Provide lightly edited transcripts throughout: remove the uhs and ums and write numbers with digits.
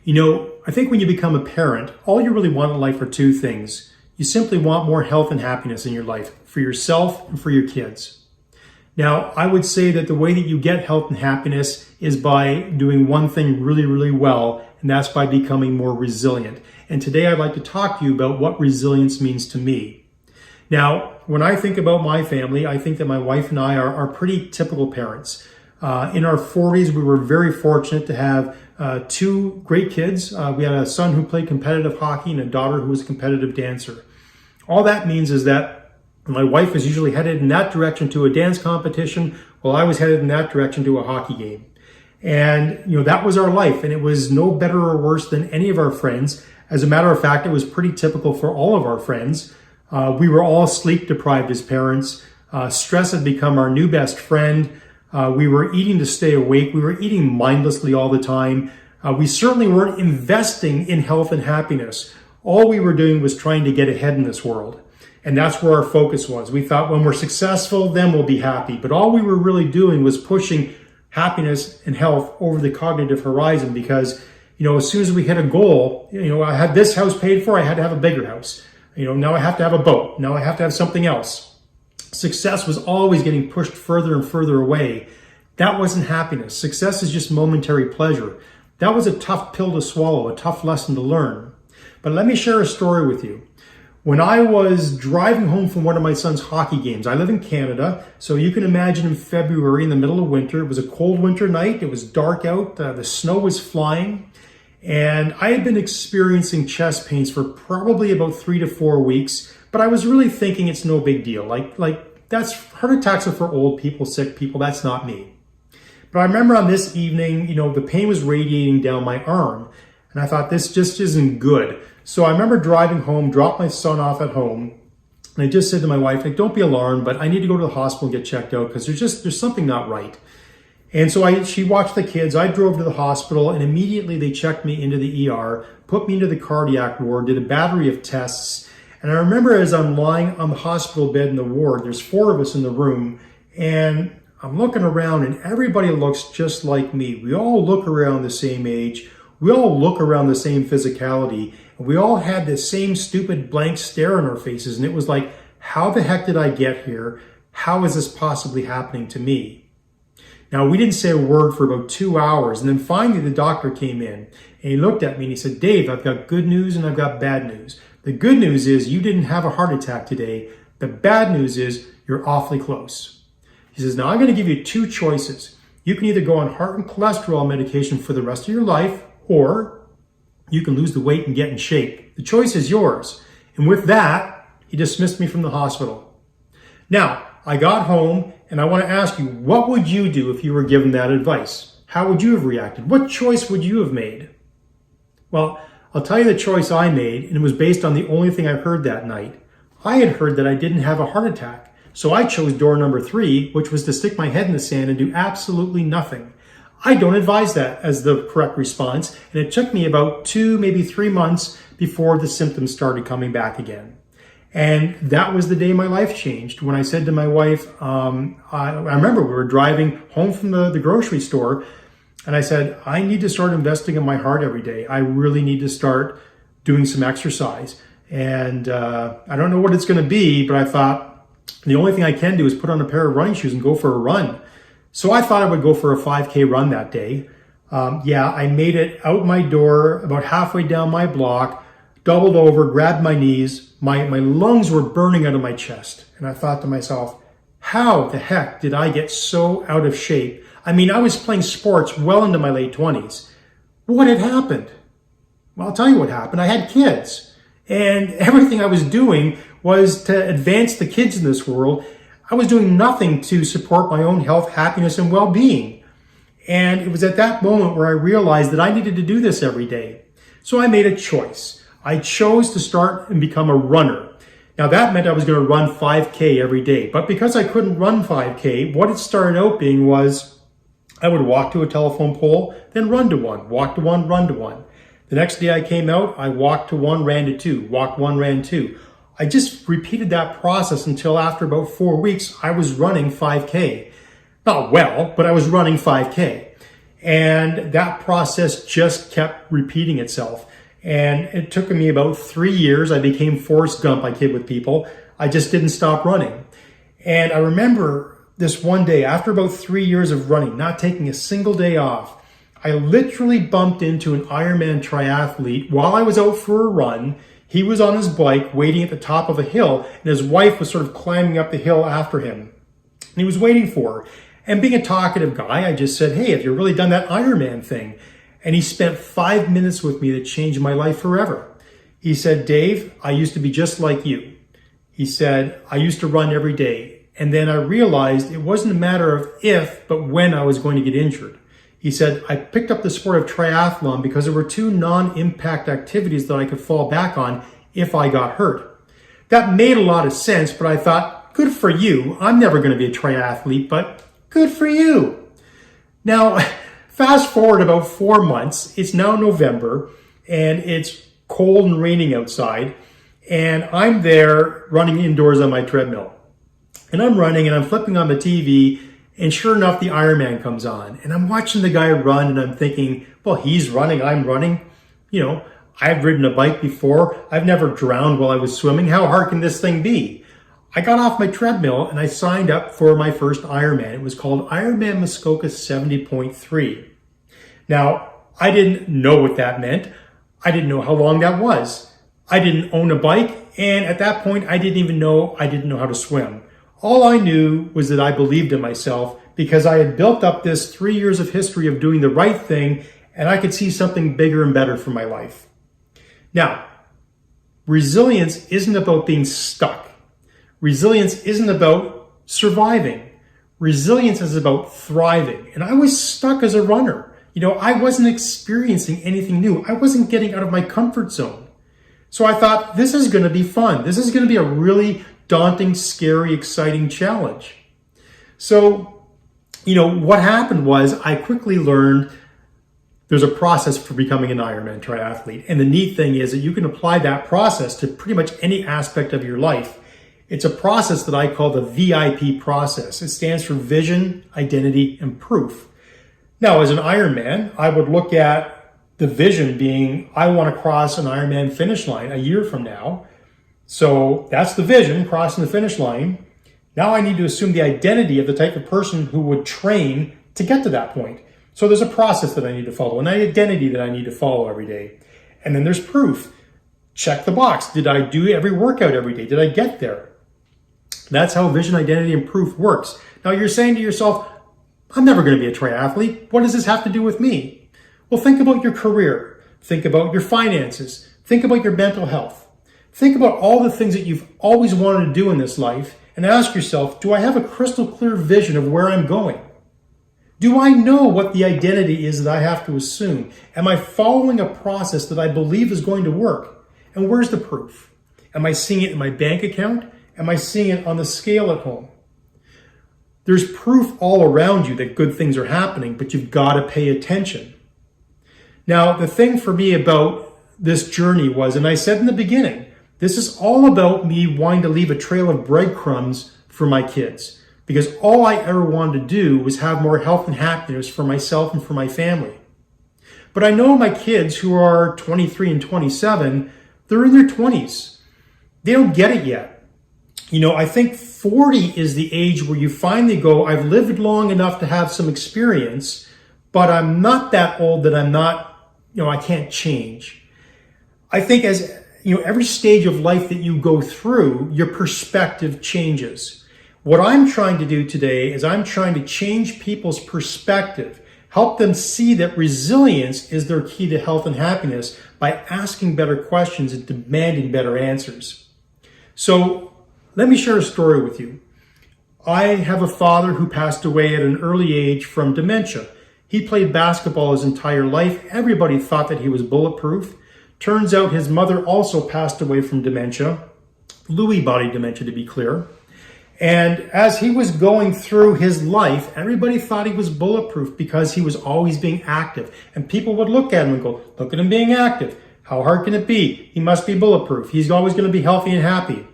You know, I think when you become a parent, all you really want in life are two things. You simply want more health and happiness in your life for yourself and for your kids. Now, I would say that the way that you get health and happiness is by doing one thing really, really well, and that's by becoming more resilient. And today I'd like to talk to you about what resilience means to me. Now, when I think about my family, I think that my wife and I are pretty typical parents. In our 40s, we were very fortunate to have two great kids. We had a son who played competitive hockey and a daughter who was a competitive dancer. All that means is that my wife was usually headed in that direction to a dance competition, while I was headed in that direction to a hockey game. And, you know, that was our life, and it was no better or worse than any of our friends. As a matter of fact, it was pretty typical for all of our friends. We were all sleep deprived as parents. Stress had become our new best friend. We were eating to stay awake. We were eating mindlessly all the time. We certainly weren't investing in health and happiness. All we were doing was trying to get ahead in this world. And that's where our focus was. We thought when we're successful, then we'll be happy. But all we were really doing was pushing happiness and health over the cognitive horizon because, you know, as soon as we hit a goal, you know, I had this house paid for, I had to have a bigger house. You know, now I have to have a boat. Now I have to have something else. Success was always getting pushed further and further away. That wasn't happiness. Success is just momentary pleasure. That was a tough pill to swallow, a tough lesson to learn. But let me share a story with you. When I was driving home from one of my son's hockey games, I live in Canada, so you can imagine in February in the middle of winter, it was a cold winter night, it was dark out, the snow was flying, and I had been experiencing chest pains for probably about 3 to 4 weeks, but I was really thinking it's no big deal. Like that's heart attacks are for old people, sick people, that's not me. But I remember on this evening, you know, the pain was radiating down my arm, and I thought this just isn't good. So I remember driving home, dropped my son off at home, and I just said to my wife, like, don't be alarmed, but I need to go to the hospital and get checked out because there's something not right. And so she watched the kids. I drove to the hospital, and immediately they checked me into the ER, put me into the cardiac ward, did a battery of tests. And I remember as I'm lying on the hospital bed in the ward, there's 4 of us in the room, and I'm looking around, and everybody looks just like me. We all look around the same age. We all look around the same physicality. And we all had this same stupid blank stare on our faces. And it was like, how the heck did I get here? How is this possibly happening to me? Now, we didn't say a word for about 2 hours. And then finally the doctor came in and he looked at me and he said, Dave, I've got good news and I've got bad news. The good news is you didn't have a heart attack today. The bad news is you're awfully close. He says, now I'm going to give you 2 choices. You can either go on heart and cholesterol medication for the rest of your life, or you can lose the weight and get in shape. The choice is yours. And with that, he dismissed me from the hospital. Now, I got home and I want to ask you, what would you do if you were given that advice? How would you have reacted? What choice would you have made? Well, I'll tell you the choice I made, and it was based on the only thing I heard that night. I had heard that I didn't have a heart attack. So I chose door number 3, which was to stick my head in the sand and do absolutely nothing. I don't advise that as the correct response, and it took me about 2, maybe 3 months before the symptoms started coming back again. And that was the day my life changed. When I said to my wife, I remember we were driving home from the grocery store, and I said, I need to start investing in my heart every day. I really need to start doing some exercise. And I don't know what it's going to be, but I thought the only thing I can do is put on a pair of running shoes and go for a run. So I thought I would go for a 5K run that day. I made it out my door about halfway down my block, doubled over, grabbed my knees. My lungs were burning out of my chest. And I thought to myself, how the heck did I get so out of shape? I mean, I was playing sports well into my late 20s. What had happened? Well, I'll tell you what happened. I had kids. And everything I was doing was to advance the kids in this world. I was doing nothing to support my own health, happiness, and well-being. And it was at that moment where I realized that I needed to do this every day. So I made a choice. I chose to start and become a runner. Now that meant I was going to run 5K every day. But because I couldn't run 5K, what it started out being was I would walk to a telephone pole, then run to one, walk to one, run to one. The next day I came out, I walked to one, ran to 2, walked 1, ran 2. I just repeated that process until after about 4 weeks, I was running 5K. Not well, but I was running 5K. And that process just kept repeating itself. And it took me about 3 years. I became Forrest Gump, I kid with people. I just didn't stop running. And I remember this one day, after about 3 years of running, not taking a single day off, I literally bumped into an Ironman triathlete while I was out for a run. He was on his bike waiting at the top of a hill, and his wife was sort of climbing up the hill after him. And he was waiting for her. And being a talkative guy, I just said, hey, have you really done that Ironman thing? And he spent 5 minutes with me that changed my life forever. He said, Dave, I used to be just like you. He said, I used to run every day. And then I realized it wasn't a matter of if, but when I was going to get injured. He said, I picked up the sport of triathlon because there were two non-impact activities that I could fall back on if I got hurt. That made a lot of sense, but I thought, good for you. I'm never going to be a triathlete, but good for you. Now, fast forward about 4 months. It's now November, and it's cold and raining outside, and I'm there running indoors on my treadmill. And I'm running, and I'm flipping on the TV, and sure enough, the Ironman comes on. And I'm watching the guy run, and I'm thinking, well, he's running, I'm running. You know, I've ridden a bike before. I've never drowned while I was swimming. How hard can this thing be? I got off my treadmill, and I signed up for my first Ironman. It was called Ironman Muskoka 70.3. Now, I didn't know what that meant. I didn't know how long that was. I didn't own a bike, and at that point, I didn't know how to swim. All I knew was that I believed in myself because I had built up this 3 years of history of doing the right thing, and I could see something bigger and better for my life. Now, resilience isn't about being stuck. Resilience isn't about surviving. Resilience is about thriving. And I was stuck as a runner. You know, I wasn't experiencing anything new. I wasn't getting out of my comfort zone. So I thought, this is going to be fun. This is going to be a really daunting, scary, exciting challenge. So, you know, what happened was I quickly learned there's a process for becoming an Ironman triathlete. And the neat thing is that you can apply that process to pretty much any aspect of your life. It's a process that I call the VIP process. It stands for Vision, Identity, and Proof. Now, as an Ironman, I would look at the vision being, I want to cross an Ironman finish line a year from now. So that's the vision, crossing the finish line. Now I need to assume the identity of the type of person who would train to get to that point. So there's a process that I need to follow, an identity that I need to follow every day. And then there's proof. Check the box. Did I do every workout every day? Did I get there? That's how vision, identity, and proof works. Now you're saying to yourself, I'm never going to be a triathlete. What does this have to do with me? Well, think about your career. Think about your finances. Think about your mental health. Think about all the things that you've always wanted to do in this life and ask yourself, do I have a crystal clear vision of where I'm going? Do I know what the identity is that I have to assume? Am I following a process that I believe is going to work? And where's the proof? Am I seeing it in my bank account? Am I seeing it on the scale at home? There's proof all around you that good things are happening, but you've got to pay attention. Now, the thing for me about this journey was, and I said in the beginning, this is all about me wanting to leave a trail of breadcrumbs for my kids, because all I ever wanted to do was have more health and happiness for myself and for my family. But I know my kids who are 23 and 27, they're in their 20s. They don't get it yet. You know, I think 40 is the age where you finally go, I've lived long enough to have some experience, but I'm not that old that I'm not, I can't change. I think as, every stage of life that you go through, your perspective changes. What I'm trying to do today is I'm trying to change people's perspective, help them see that resilience is their key to health and happiness by asking better questions and demanding better answers. So let me share a story with you. I have a father who passed away at an early age from dementia. He played basketball his entire life. Everybody thought that he was bulletproof. Turns out his mother also passed away from dementia, Lewy body dementia to be clear. And as he was going through his life, everybody thought he was bulletproof because he was always being active. And people would look at him and go, look at him being active. How hard can it be? He must be bulletproof. He's always going to be healthy and happy.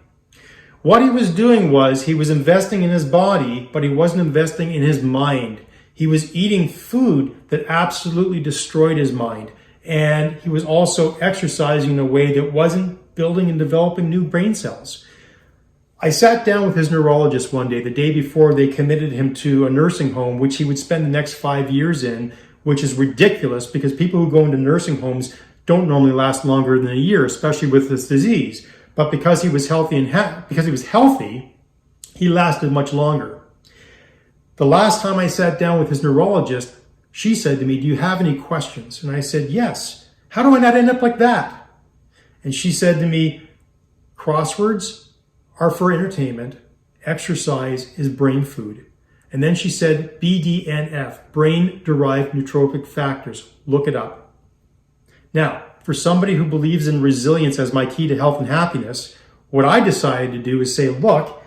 What he was doing was he was investing in his body, but he wasn't investing in his mind. He was eating food that absolutely destroyed his mind. And he was also exercising in a way that wasn't building and developing new brain cells. I sat down with his neurologist one day, the day before they committed him to a nursing home, which he would spend the next 5 years in, which is ridiculous because people who go into nursing homes don't normally last longer than a year, especially with this disease. But because he was healthy he lasted much longer. The last time I sat down with his neurologist, she said to me, "Do you have any questions?" And I said, "Yes. How do I not end up like that?" And she said to me, "Crosswords are for entertainment. Exercise is brain food." And then she said, BDNF, brain-derived nootropic factors. Look it up. Now, for somebody who believes in resilience as my key to health and happiness, what I decided to do is say, look,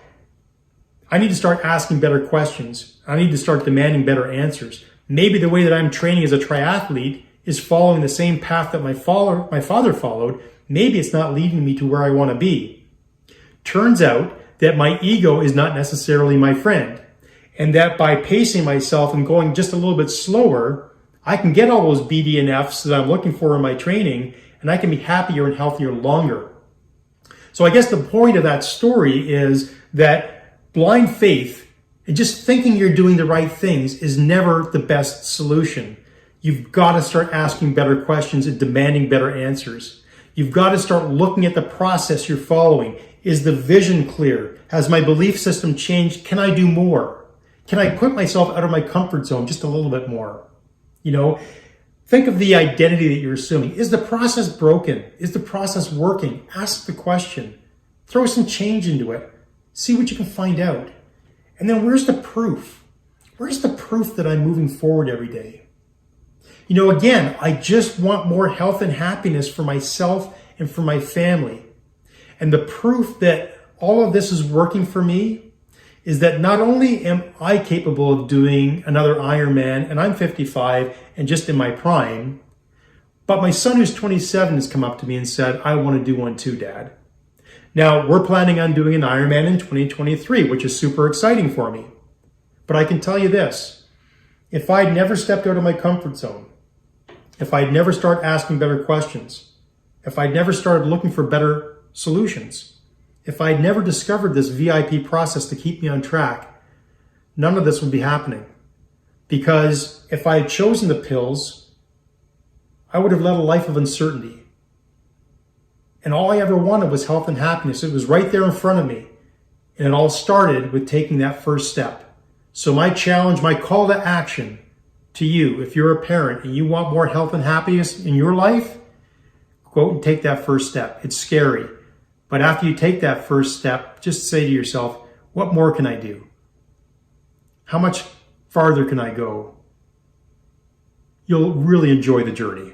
I need to start asking better questions. I need to start demanding better answers. Maybe the way that I'm training as a triathlete is following the same path that my father followed. Maybe it's not leading me to where I want to be. Turns out that my ego is not necessarily my friend, and that by pacing myself and going just a little bit slower, I can get all those BDNFs that I'm looking for in my training, and I can be happier and healthier longer. So I guess the point of that story is that blind faith and just thinking you're doing the right things is never the best solution. You've got to start asking better questions and demanding better answers. You've got to start looking at the process you're following. Is the vision clear? Has my belief system changed? Can I do more? Can I put myself out of my comfort zone just a little bit more? Think of the identity that you're assuming. Is the process broken? Is the process working? Ask the question. Throw some change into it. See what you can find out. And then where's the proof? Where's the proof that I'm moving forward every day? Again, I just want more health and happiness for myself and for my family. And the proof that all of this is working for me is that not only am I capable of doing another Ironman, and I'm 55 and just in my prime, but my son who's 27 has come up to me and said, "I want to do one too, Dad." Now, we're planning on doing an Ironman in 2023, which is super exciting for me. But I can tell you this, if I'd never stepped out of my comfort zone, if I'd never started asking better questions, if I'd never started looking for better solutions, if I'd never discovered this VIP process to keep me on track, none of this would be happening. Because if I had chosen the pills, I would have led a life of uncertainty. And all I ever wanted was health and happiness. It was right there in front of me. And it all started with taking that first step. So my challenge, my call to action to you, if you're a parent and you want more health and happiness in your life, go out and take that first step. It's scary. But after you take that first step, just say to yourself, what more can I do? How much farther can I go? You'll really enjoy the journey.